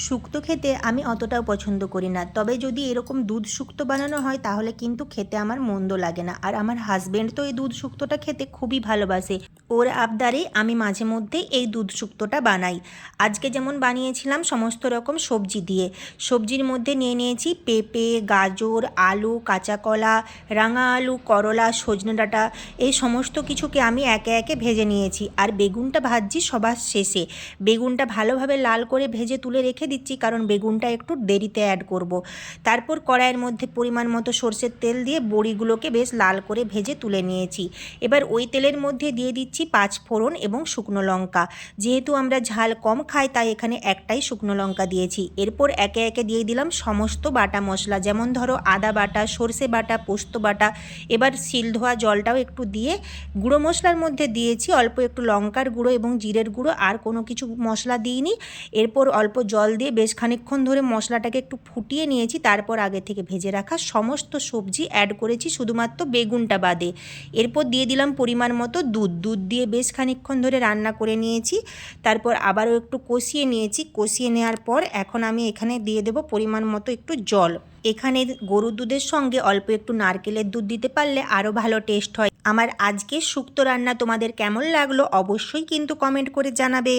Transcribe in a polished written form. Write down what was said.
শুক্তো খেতে আমি অতটাও পছন্দ করি না, তবে যদি এরকম দুধ শুক্তো বানানো হয় তাহলে কিন্তু খেতে আমার মন্দ লাগে না। আর আমার হাজবেন্ড তো এই দুধ শুক্তোটা খেতে খুবই ভালোবাসে। ওর আবদারে আমি মাঝে মধ্যেই এই দুধ শুক্তোটা বানাই। আজকে যেমন বানিয়েছিলাম সমস্ত রকম সবজি দিয়ে। সবজির মধ্যে নিয়ে নিয়েছি পেঁপে, গাজর, আলু, কাঁচা কলা, রাঙা আলু, করলা, সজনে ডাঁটা, এই সমস্ত কিছুকে আমি একে একে ভেজে নিয়েছি। আর বেগুনটা ভাজছি সবার শেষে। বেগুনটা ভালোভাবে লাল করে ভেজে তুলে রেখে দিচ্ছি, কারণ বেগুনটা একটু দেরিতে অ্যাড করব। তারপর কড়াইয়ের মধ্যে পরিমাণ মতো সর্ষের তেল দিয়ে বড়িগুলোকে বেশ লাল করে ভেজে তুলে নিয়েছি। এবার ওই তেলের মধ্যে দিয়ে দিচ্ছি 5 ফোড়ন এবং শুকনো লঙ্কা। যেহেতু আমরা ঝাল কম খাই তাই এখানে একটাই শুকনো লঙ্কা দিয়েছি। এরপর একে একে দিয়ে দিলাম সমস্ত বাটা মশলা, যেমন ধরো আদা বাটা, সর্ষে বাটা, পোস্ত বাটা। এবার শিল ধোয়া জলটাও একটু দিয়ে গুঁড়ো মশলার মধ্যে দিয়েছি অল্প একটু লঙ্কার গুঁড়ো এবং জিরের গুঁড়ো, আর কোনো কিছু মশলা দিইনি। এরপর অল্প জল দিয়ে বেশ খানিকক্ষণ ধরে মশলাটাকে একটু ফুটিয়ে নিয়েছি। তারপর আগে থেকে ভেজে রাখা সমস্ত সবজি অ্যাড করেছি, শুধুমাত্র বেগুনটা বাদে। এরপর দিয়ে দিলাম পরিমাণ মতো দুধ দিয়ে বেশ খানিকক্ষণ ধরে রান্না করে নিয়েছি। তারপর আবারও একটু কষিয়ে নিয়েছি। কষিয়ে নেওয়ার পর এখন আমি এখানে দিয়ে দেব পরিমাণ মতো একটু জল। এখানে গরুর দুধের সঙ্গে অল্প একটু নারকেলের দুধ দিতে পারলে আরও ভালো টেস্ট হয়। আমার আজকের শুক্তো রান্না তোমাদের কেমন লাগলো অবশ্যই কিন্তু কমেন্ট করে জানাবে।